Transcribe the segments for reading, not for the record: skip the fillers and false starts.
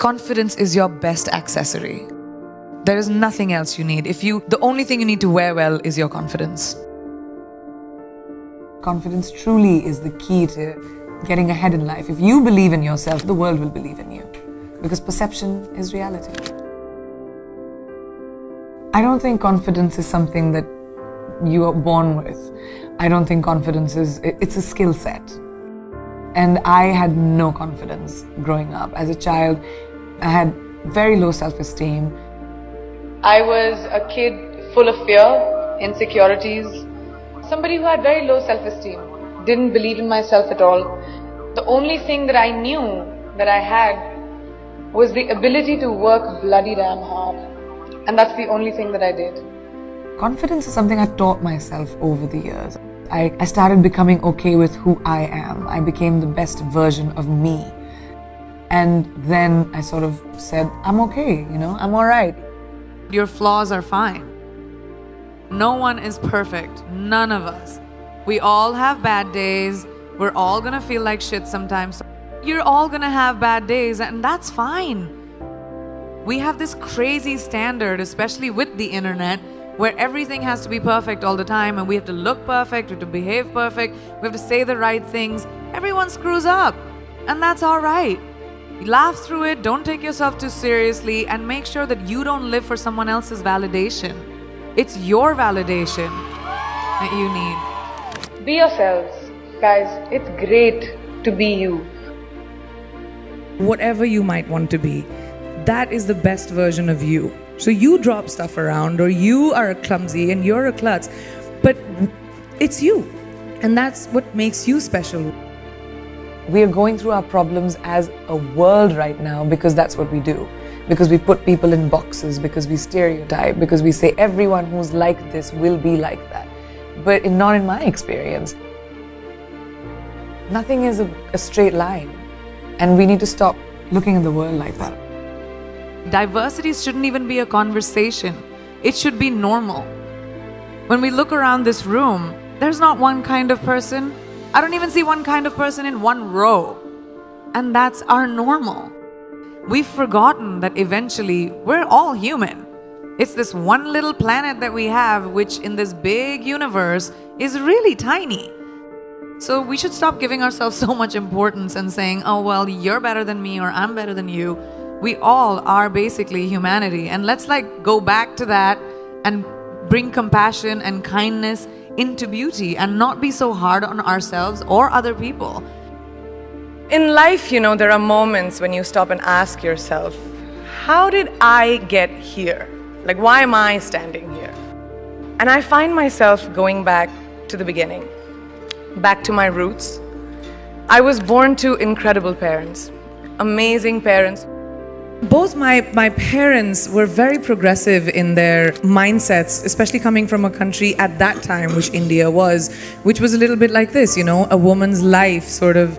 Confidence is your best accessory. There is nothing else you need. The only thing you need to wear well is your confidence. Confidence truly is the key to getting ahead in life. If you believe in yourself, the world will believe in you. Because perception is reality. I don't think confidence is something that you are born with. I don't think confidence it's a skill set. And I had no confidence growing up. As a child, I had very low self-esteem. I was a kid full of fear, insecurities, somebody who had very low self-esteem, didn't believe in myself at all. The only thing that I knew that I had was the ability to work bloody damn hard. And that's the only thing that I did. Confidence is something I taught myself over the years. I started becoming okay with who I am. I became the best version of me. And then I sort of said, I'm okay, I'm all right. Your flaws are fine. No one is perfect. None of us. We all have bad days. We're all gonna feel like shit sometimes. You're all gonna have bad days, and that's fine. We have this crazy standard, especially with the internet, where everything has to be perfect all the time, and we have to look perfect, we have to behave perfect, we have to say the right things. Everyone screws up, and that's all right. Laugh through it, don't take yourself too seriously, and make sure that you don't live for someone else's validation. It's your validation that you need. Be yourselves. Guys, it's great to be you. Whatever you might want to be, that is the best version of you. So you drop stuff around, or you are clumsy and you're a klutz, but it's you. And that's what makes you special. We are going through our problems as a world right now because that's what we do. Because we put people in boxes, because we stereotype, because we say everyone who's like this will be like that. But not in my experience. Nothing is a straight line. And we need to stop looking at the world like that. Diversity shouldn't even be a conversation. It should be normal. When we look around this room, there's not one kind of person. I don't even see one kind of person in one row. And that's our normal. We've forgotten that eventually we're all human. It's this one little planet that we have, which in this big universe is really tiny. So we should stop giving ourselves so much importance and saying, oh, well, you're better than me or I'm better than you. We all are basically humanity. And let's go back to that and bring compassion and kindness into beauty and not be so hard on ourselves or other people. In life, there are moments when you stop and ask yourself, how did I get here? Why am I standing here? And I find myself going back to the beginning, back to my roots. I was born to incredible parents, amazing parents. Both my parents were very progressive in their mindsets, especially coming from a country at that time, which India was, which was a little bit like this, a woman's life sort of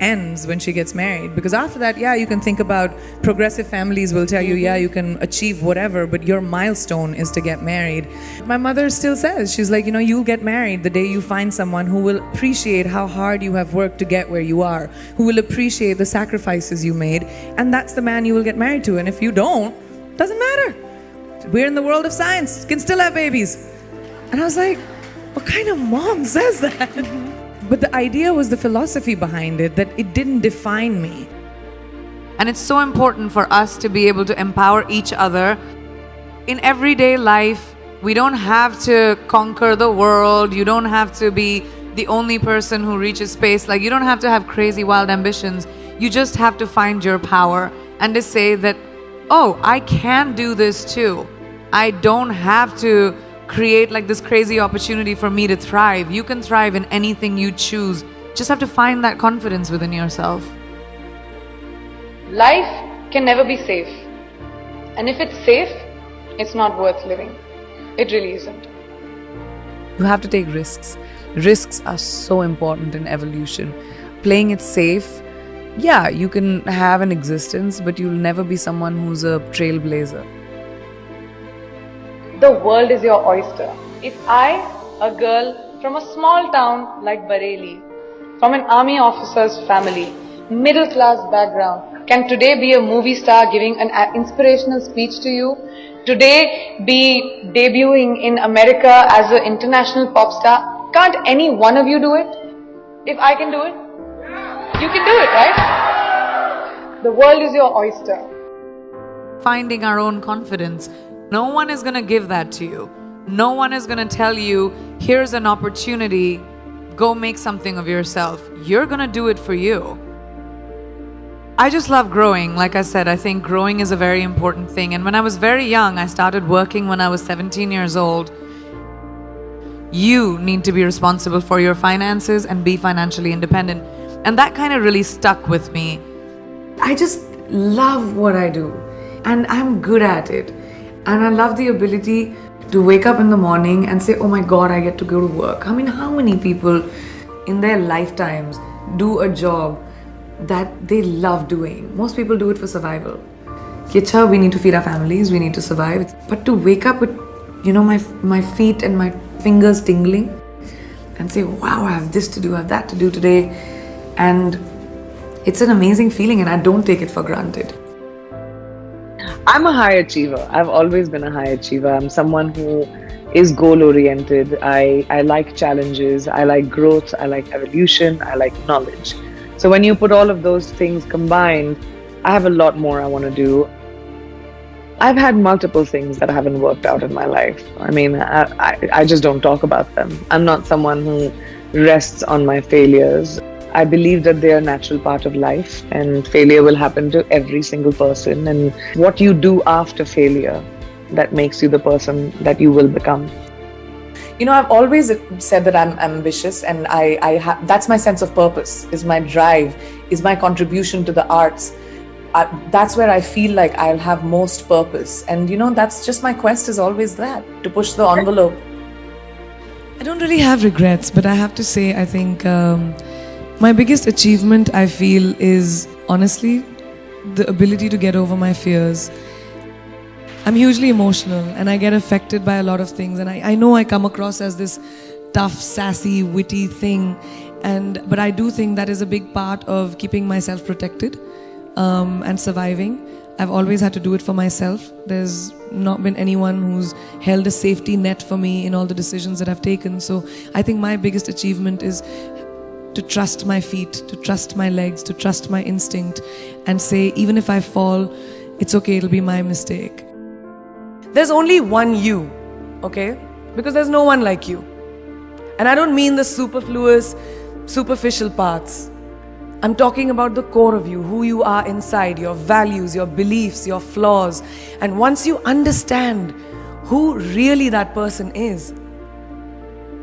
ends when she gets married. Because after that, you can think about progressive families will tell you, you can achieve whatever, but your milestone is to get married. My mother still says, she's like, you'll get married the day you find someone who will appreciate how hard you have worked to get where you are, who will appreciate the sacrifices you made, and that's the man you will get married to. And if you don't, doesn't matter. We're in the world of science, can still have babies. And I was like, what kind of mom says that? But the idea was the philosophy behind it, that it didn't define me. And it's so important for us to be able to empower each other. In everyday life, we don't have to conquer the world. You don't have to be the only person who reaches space. You don't have to have crazy, wild ambitions. You just have to find your power and to say that, oh, I can do this too. I don't have to create this crazy opportunity for me to thrive. You can thrive in anything you choose. Just have to find that confidence within yourself. Life can never be safe. And if it's safe, it's not worth living. It really isn't. You have to take risks. Risks are so important in evolution. Playing it safe, you can have an existence, but you'll never be someone who's a trailblazer. The world is your oyster. If I, a girl from a small town like Bareilly, from an army officer's family, middle class background can today be a movie star giving an inspirational speech to you, today be debuting in America as an international pop star. Can't any one of you do it? If I can do it, you can do it, right? The world is your oyster. Finding our own confidence. No one is going to give that to you. No one is going to tell you, here's an opportunity, go make something of yourself. You're going to do it for you. I just love growing. Like I said, I think growing is a very important thing. And when I was very young, I started working when I was 17 years old. You need to be responsible for your finances and be financially independent. And that kind of really stuck with me. I just love what I do. And I'm good at it. And I love the ability to wake up in the morning and say, oh my God, I get to go to work. I mean, how many people in their lifetimes do a job that they love doing? Most people do it for survival. We need to feed our families, we need to survive. But to wake up with, my feet and my fingers tingling and say, wow, I have this to do, I have that to do today. And it's an amazing feeling and I don't take it for granted. I'm a high achiever. I've always been a high achiever. I'm someone who is goal-oriented. I like challenges. I like growth. I like evolution. I like knowledge. So when you put all of those things combined, I have a lot more I want to do. I've had multiple things that haven't worked out in my life. I mean, I just don't talk about them. I'm not someone who rests on my failures. I believe that they are a natural part of life and failure will happen to every single person. And what you do after failure, that makes you the person that you will become. I've always said that I'm ambitious and that's my sense of purpose, is my drive, is my contribution to the arts. That's where I feel like I'll have most purpose. And that's just my quest is always that, to push the envelope. I don't really have regrets, but I have to say, I think my biggest achievement, I feel, is honestly the ability to get over my fears. I'm hugely emotional and I get affected by a lot of things, and I know I come across as this tough, sassy, witty thing, but I do think that is a big part of keeping myself protected and surviving. I've always had to do it for myself. There's not been anyone who's held a safety net for me in all the decisions that I've taken. So I think my biggest achievement is to trust my feet, to trust my legs, to trust my instinct and say, even if I fall, it's okay, it'll be my mistake. There's only one you, okay? Because there's no one like you. And I don't mean the superfluous, superficial parts. I'm talking about the core of you, who you are inside, your values, your beliefs, your flaws. And once you understand who really that person is,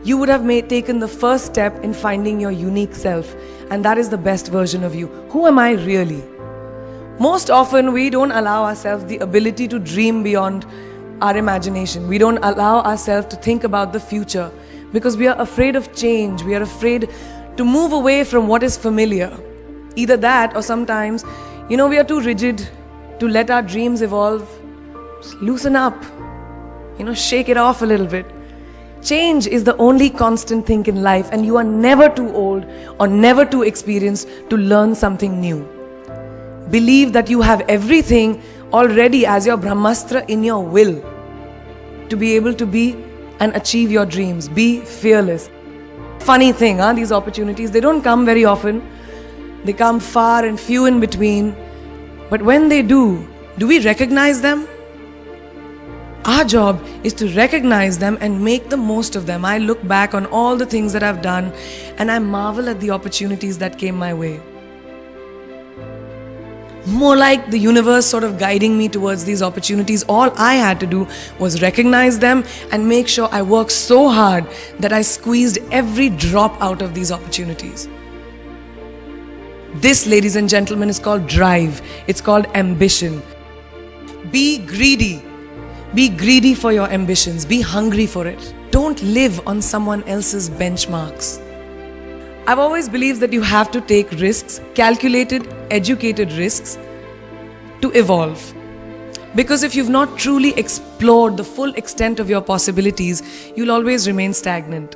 you would have taken the first step in finding your unique self. And that is the best version of you. Who am I really? Most often, we don't allow ourselves the ability to dream beyond our imagination. We don't allow ourselves to think about the future because we are afraid of change. We are afraid to move away from what is familiar. Either that or sometimes, we are too rigid to let our dreams evolve. Just loosen up, shake it off a little bit. Change is the only constant thing in life, and you are never too old or never too experienced to learn something new. Believe that you have everything already as your Brahmastra in your will to be able to be and achieve your dreams. Be fearless. Funny thing, these opportunities, they don't come very often. They come far and few in between. But when they do we recognize them? Our job is to recognize them and make the most of them. I look back on all the things that I've done and I marvel at the opportunities that came my way. More like the universe sort of guiding me towards these opportunities. All I had to do was recognize them and make sure I worked so hard that I squeezed every drop out of these opportunities. This, ladies and gentlemen, is called drive. It's called ambition. Be greedy. Be greedy for your ambitions. Be hungry for it. Don't live on someone else's benchmarks. I've always believed that you have to take risks, calculated, educated risks, to evolve. Because if you've not truly explored the full extent of your possibilities, you'll always remain stagnant.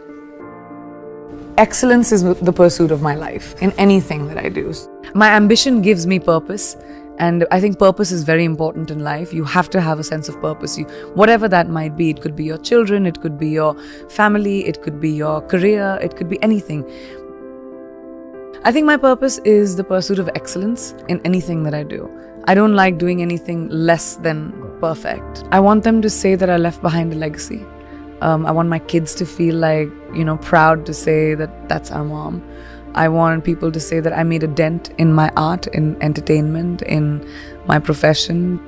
Excellence is the pursuit of my life in anything that I do. My ambition gives me purpose. And I think purpose is very important in life. You have to have a sense of purpose. Whatever that might be, it could be your children, it could be your family, it could be your career, it could be anything. I think my purpose is the pursuit of excellence in anything that I do. I don't like doing anything less than perfect. I want them to say that I left behind a legacy. I want my kids to feel like, proud to say that that's our mom. I want people to say that I made a dent in my art, in entertainment, in my profession.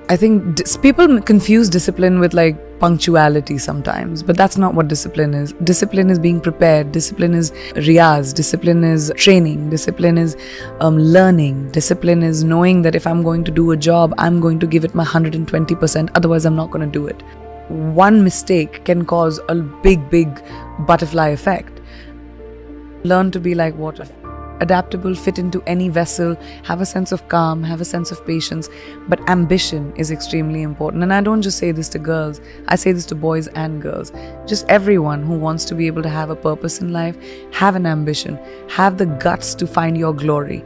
I think people confuse discipline with like punctuality sometimes, but that's not what discipline is. Discipline is being prepared. Discipline is riyaz. Discipline is training. Discipline is learning. Discipline is knowing that if I'm going to do a job, I'm going to give it my 120%. Otherwise, I'm not going to do it. One mistake can cause a big, big butterfly effect. Learn to be like water, adaptable, fit into any vessel, have a sense of calm, have a sense of patience. But ambition is extremely important. And I don't just say this to girls, I say this to boys and girls. Just everyone who wants to be able to have a purpose in life, have an ambition, have the guts to find your glory.